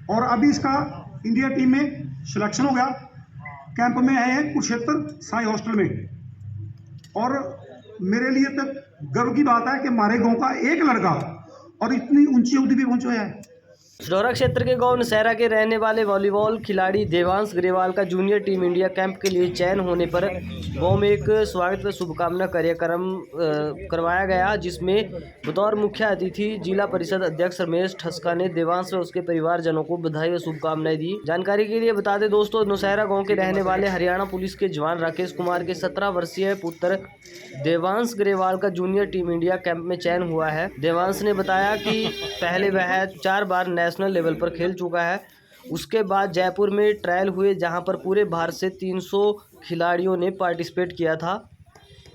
और अभी इसका इंडिया टीम में सिलेक्शन हो गया। कैंप में आए हैं कुरुक्षेत्र साई हॉस्टल में। और मेरे लिए तो गर्व की बात है कि हमारे गांव का एक लड़का और इतनी ऊंची अवधि पे पहुंचा है। सढौरा क्षेत्र के गांव नौशहरा के रहने वाले वॉलीबॉल खिलाड़ी देवांश ग्रेवाल का जूनियर टीम इंडिया कैंप के लिए चयन होने पर गांव में एक स्वागत व शुभकामना कार्यक्रम करवाया गया, जिसमें बतौर मुख्य अतिथि जिला परिषद अध्यक्ष रमेश ठस्का ने देवांश व उसके परिवारजनों को बधाई व शुभकामनाएं दी। जानकारी के लिए बता दें दोस्तों, नौशहरा गाँव के रहने वाले हरियाणा पुलिस के जवान राकेश कुमार के 17 वर्षीय पुत्र देवांश ग्रेवाल का जूनियर टीम इंडिया कैंप में चयन हुआ है। देवांश ने बताया कि पहले वह 4 बार नेशनल लेवल पर खेल चुका है। उसके बाद जयपुर में ट्रायल हुए, जहां पर पूरे भारत से 300 खिलाड़ियों ने पार्टिसिपेट किया था,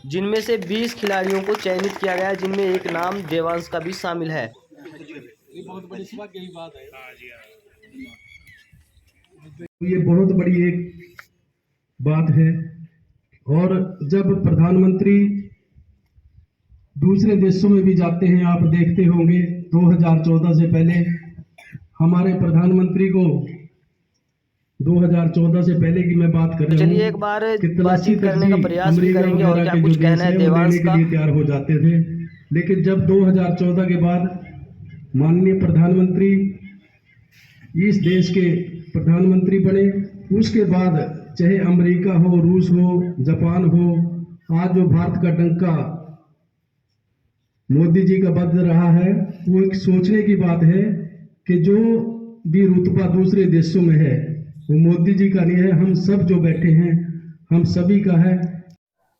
जिनमें से 20 खिलाड़ियों को चयनित किया गया, जिनमें एक नाम देवांश का भी शामिल है। ये बहुत बड़ी सौभाग्य की बात है। ये बहुत बड़ी एक बात है। और जब प्रधानमंत्री दूसरे देशों में भी जाते हैं, आप देखते होंगे 2014 से पहले हमारे प्रधानमंत्री को 2014 से पहले की मैं बात कर रहा हूँ। चलिए एक बार बातचीत करने का प्रयास भी करेंगे और क्या कुछ कहना है देवांश का। तैयार हो जाते थे, लेकिन जब 2014 के बाद माननीय प्रधानमंत्री इस देश के प्रधानमंत्री बने, उसके बाद चाहे अमेरिका हो, रूस हो, जापान हो, आज जो भारत का डंका मोदी जी का बज रहा है, वो एक सोचने की बात है कि जो भी रुतबा दूसरे देशों में है वो मोदी जी का नहीं है, हम सब जो बैठे हैं हम सभी का है।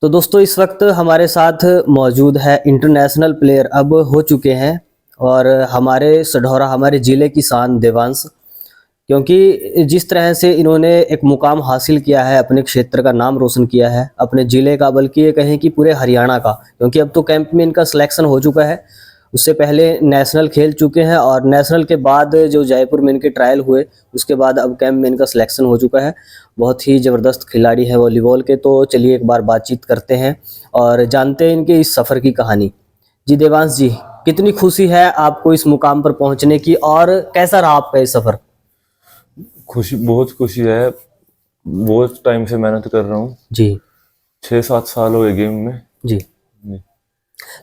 तो दोस्तों, इस वक्त हमारे साथ मौजूद है इंटरनेशनल प्लेयर अब हो चुके हैं और हमारे सढौरा, हमारे ज़िले की शान देवांश, क्योंकि जिस तरह से इन्होंने एक मुकाम हासिल किया है, अपने क्षेत्र का नाम रोशन किया है, अपने ज़िले का, बल्कि ये कहें कि पूरे हरियाणा का, क्योंकि अब तो कैंप में इनका सिलेक्शन हो चुका है। उससे पहले नेशनल खेल चुके हैं और नेशनल के बाद जो जयपुर में इनके ट्रायल हुए, उसके बाद अब कैंप में इनका सिलेक्शन हो चुका है। बहुत ही ज़बरदस्त खिलाड़ी हैं वॉलीबॉल के। तो चलिए एक बार बातचीत करते हैं और जानते हैं इनके इस सफ़र की कहानी। जी देवांश जी, कितनी खुशी है आपको इस मुकाम पर पहुंचने की और कैसा रहा आपका ये सफ़र? बहुत खुशी है। बहुत टाइम से मेहनत कर रहा हूँ जी। 6-7 साल हो गए गेम में जी।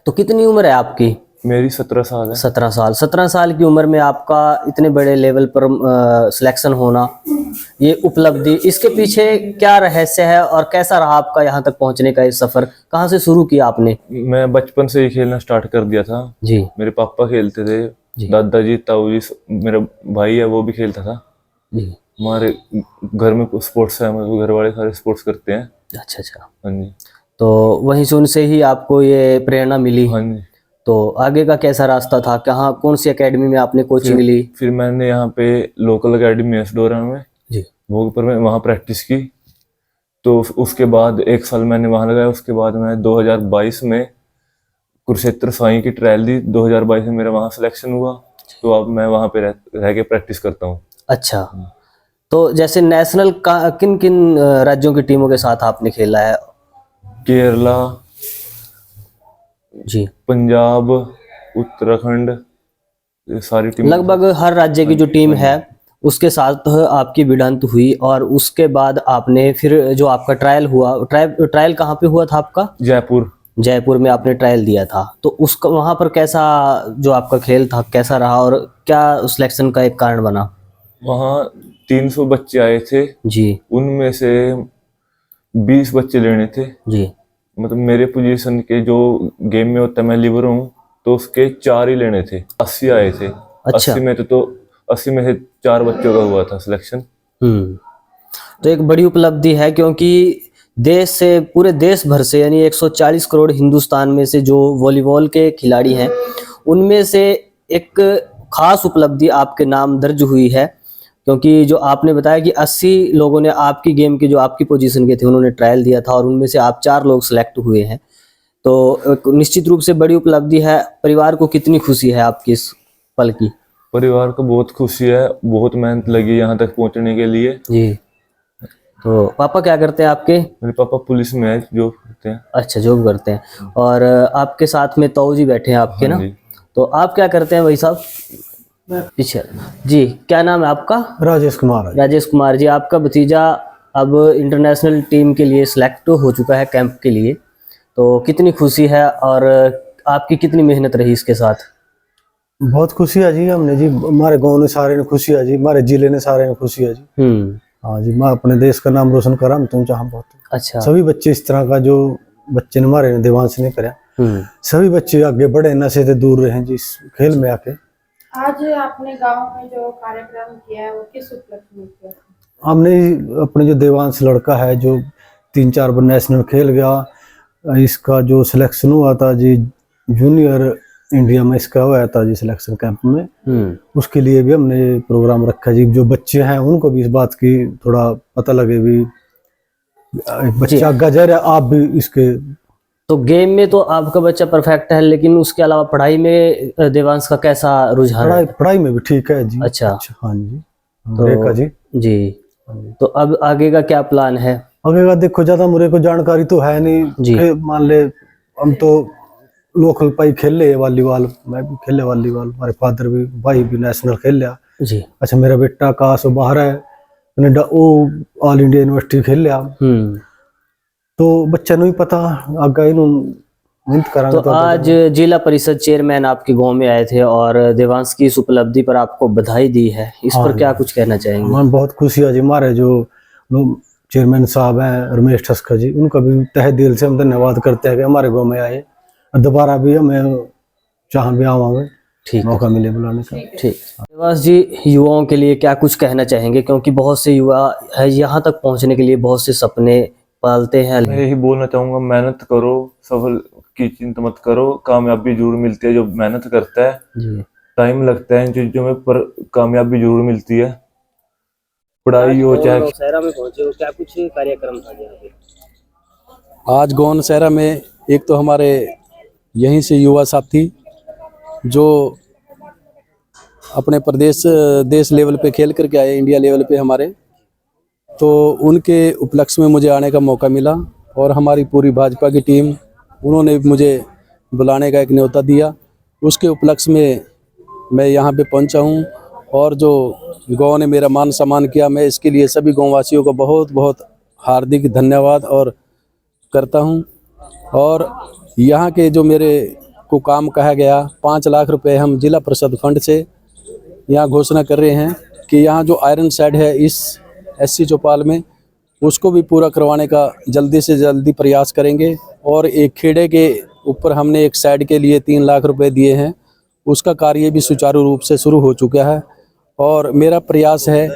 तो कितनी उम्र है आपकी? मेरी 17 साल है। 17 साल। 17 साल की उम्र में आपका इतने बड़े लेवल पर सिलेक्शन होना, ये उपलब्धि, इसके पीछे क्या रहस्य है और कैसा रहा आपका यहाँ तक पहुँचने का ये सफ़र? कहाँ से शुरू किया आपने? मैं बचपन से ही खेलना स्टार्ट कर दिया था जी। मेरे पापा खेलते थे, दादाजी, ताऊ जी, मेरा भाई है वो भी खेलता था जी। हमारे घर में स्पोर्ट्स है, हमारे घर वाले सारे स्पोर्ट्स करते हैं। अच्छा। हाँ जी। तो वहीं से उनसे ही आपको ये प्रेरणा मिली? हाँ जी। तो आगे का कैसा रास्ता था? कहाँ, कौन सी एकेडमी में आपने कोचिंग ली? फिर मैंने यहाँ पे लोकल एकेडमी है सढौरा में जी, भोगपुर में, वहाँ प्रैक्टिस की। तो उसके बाद 1 साल मैंने वहाँ लगाया। उसके बाद मैं 2022 में कुरुक्षेत्र साई की ट्रायल दी। 2022 में मेरा वहाँ सिलेक्शन हुआ, तो अब मैं वहाँ पे रह के प्रैक्टिस करता हूँ। अच्छा। तो जैसे नेशनल का किन किन राज्यों की टीमों के साथ आपने खेला है? केरला जी, पंजाब, उत्तराखंड, ये सारी टीम, लगभग हर राज्य की जो टीम है उसके साथ आपकी भिड़ंत हुई। और उसके बाद आपने फिर जो आपका ट्रायल हुआ, ट्रायल कहाँ पे हुआ था आपका? जयपुर में आपने ट्रायल दिया था। तो उसका वहाँ पर कैसा जो आपका खेल था कैसा रहा और क्या सिलेक्शन का एक कारण बना? वहाँ 300 बच्चे आए थे जी। उनमें से 20 बच्चे लेने थे। जी। मतलब मेरे पोजीशन के जो गेम में होता है, मैं लिबर हूँ, तो उसके 4 ही लेने थे। 80 आए थे। अच्छा। 80 में से 4 बच्चों का हुआ था सिलेक्शन। तो एक बड़ी उपलब्धि है, क्योंकि देश से, पूरे देश भर से, यानी 140 करोड़ हिंदुस्तान में से जो वॉलीबॉल के खिलाड़ी हैं, उनमें से एक खास उपलब्धि आपके नाम दर्ज हुई है। क्योंकि जो आपने बताया कि 80 लोगों ने आपकी गेम के, जो आपकी पोजीशन के थे, उन्होंने ट्रायल दिया था और उनमें से आप 4 लोग सिलेक्ट हुए हैं। तो निश्चित रूप से बड़ी उपलब्धि है। परिवार को कितनी खुशी है आपकी इस पल की? परिवार को बहुत खुशी है। बहुत मेहनत लगी यहाँ तक पहुँचने के लिए। जी। तो पापा क्या करते हैं आपके? मेरे पापा पुलिस में है, जॉब करते हैं। अच्छा, जॉब करते हैं। और आपके साथ में ताऊ जी बैठे हैं आपके ना? जी। तो आप क्या करते हैं भाई साहब? पीछे जी, क्या नाम है आपका? राजेश कुमार है। राजेश कुमार जी, आपका भतीजा अब इंटरनेशनल टीम के लिए सिलेक्ट हो चुका है कैंप के लिए, तो कितनी खुशी है और आपकी कितनी मेहनत रही इसके साथ? बहुत खुशी है जी, हमने जी हमारे गांव ने सारे ने खुशी है जी, हमारे जिले ने सारे ने खुशी है जी। हाँ जी, मैं अपने देश का नाम रोशन करा, हम तुम चाह बहुत। अच्छा। सभी बच्चे इस तरह का जो बच्चे ने हमारे ने देवांश ने करा, सभी बच्चे आगे बढ़े, नशे से दूर रहे जी इस खेल में आके। आज आपने गांव में जो कार्यक्रम किया है वो किस उपलक्ष्य में किया? हमने अपने जो देवांश लड़का है जो 3-4 बार नेशनल खेल गया, इसका जो सिलेक्शन हुआ था जी जूनियर इंडिया में, इसका हुआ था जी सिलेक्शन कैंप में, उसके लिए भी हमने प्रोग्राम रखा जी। जो बच्चे हैं उनको भी इस बात की थोड़ा पता लगे भी बच्चा गजर है, आप भी इसके। तो गेम में तो आपका बच्चा परफेक्ट है, लेकिन उसके अलावा पढ़ाई में देवांश का कैसा रुझान है? पढ़ाई में भी ठीक है जी। अच्छा। हाँ जी, रेखा जी। जी, तो अब आगे का क्या प्लान है? आगे का देखो, ज्यादा मुझे को जानकारी तो है नहीं जी। मान ले हम तो लोकल पाई खेल ले वॉलीबॉल, मैं भी खेले वॉलीबॉल, हमारे फादर भी, भाई भी नेशनल खेल लिया जी। अच्छा, मेरा बेटा आकाश बाहर है कनाडा, वो ऑल इंडिया यूनिवर्सिटी खेल लिया, तो बच्चा नहीं पता आगे मेहनत करांगे। तो आज जिला परिषद चेयरमैन आपके गांव में आए थे और देवांश की इस उपलब्धि पर आपको बधाई दी है, इस पर क्या कुछ कहना चाहेंगे? हमें बहुत खुशी है जी, हमारे जो लोग चेयरमैन साहब हैं रमेश ठस्कर जी, उनका भी तहे दिल से हम धन्यवाद करते हैं कि हमारे गांव में आए, और दोबारा भी हमें चाह भी आवांगे, ठीक मौका मिले बुलाने का। ठीक। देवांश जी, युवाओं के लिए क्या कुछ कहना चाहेंगे, क्योंकि बहुत से युवा है यहाँ तक पहुँचने के लिए बहुत से सपने पालते हैं? मैं यही बोलना चाहूंगा, मेहनत करो, सफल की चिंता मत करो, कामयाबी जरूर मिलती है। जो मेहनत करता है जी, टाइम लगता है इन चीजों में, पर कामयाबी जरूर मिलती है। पढ़ाई हो चाहे नौशहरा में पहुंचे हो, क्या कुछ कार्यक्रम था यहाँ पे? आज गौ नौशहरा में एक तो हमारे यहीं से युवा साथी जो अपने प्रदेश देश लेवल पे खेल करके आए, इंडिया लेवल पे हमारे, तो उनके उपलक्ष्य में मुझे आने का मौका मिला, और हमारी पूरी भाजपा की टीम उन्होंने मुझे बुलाने का एक न्योता दिया, उसके उपलक्ष्य में मैं यहाँ पे पहुँचा हूँ। और जो गांव ने मेरा मान सम्मान किया, मैं इसके लिए सभी गांववासियों को बहुत बहुत हार्दिक धन्यवाद और करता हूँ। और यहाँ के जो मेरे को काम कहा गया, 5 लाख रुपए हम जिला परिषद फंड से यहाँ घोषणा कर रहे हैं कि यहाँ जो आयरन शेड है इस SC चौपाल में, उसको भी पूरा करवाने का जल्दी से जल्दी प्रयास करेंगे। और एक खेड़े के ऊपर हमने एक शेड के लिए 3 लाख रुपए दिए हैं, उसका कार्य भी सुचारू रूप से शुरू हो चुका है। और मेरा प्रयास है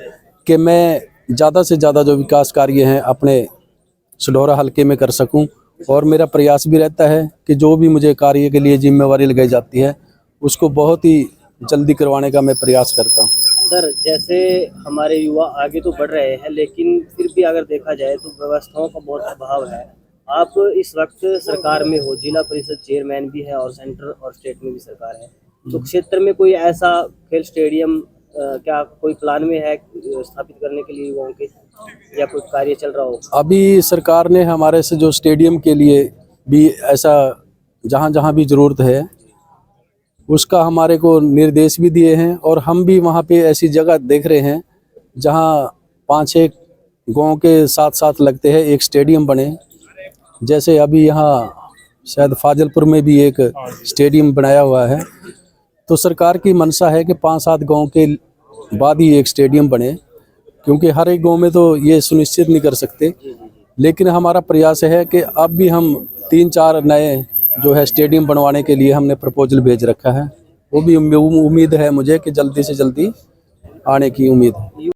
कि मैं ज़्यादा से ज़्यादा जो विकास कार्य हैं अपने सढौरा हलके में कर सकूं, और मेरा प्रयास भी रहता है कि जो भी मुझे कार्य के लिए जिम्मेवारी लगाई जाती है उसको बहुत ही जल्दी करवाने का मैं प्रयास करता हूं। सर, जैसे हमारे युवा आगे तो बढ़ रहे हैं, लेकिन फिर भी अगर देखा जाए तो व्यवस्थाओं का बहुत अभाव है। आप इस वक्त सरकार में हो, जिला परिषद चेयरमैन भी है और सेंटर और स्टेट में भी सरकार है, तो क्षेत्र में कोई ऐसा खेल स्टेडियम क्या कोई प्लान में है स्थापित करने के लिए युवाओं के, या कोई कार्य चल रहा हो? अभी सरकार ने हमारे से जो स्टेडियम के लिए भी ऐसा जहाँ जहाँ भी ज़रूरत है उसका हमारे को निर्देश भी दिए हैं, और हम भी वहाँ पे ऐसी जगह देख रहे हैं जहाँ 5-6 गाँव के साथ साथ लगते हैं एक स्टेडियम बने। जैसे अभी यहाँ शायद फाजिलपुर में भी एक स्टेडियम बनाया हुआ है, तो सरकार की मंशा है कि 5-7 गाँव के बाद ही एक स्टेडियम बने, क्योंकि हर एक गांव में तो ये सुनिश्चित नहीं कर सकते। लेकिन हमारा प्रयास है कि अब भी हम 3-4 नए जो है स्टेडियम बनवाने के लिए हमने प्रपोजल भेज रखा है, वो भी उम्मीद है मुझे कि जल्दी से जल्दी आने की उम्मीद है।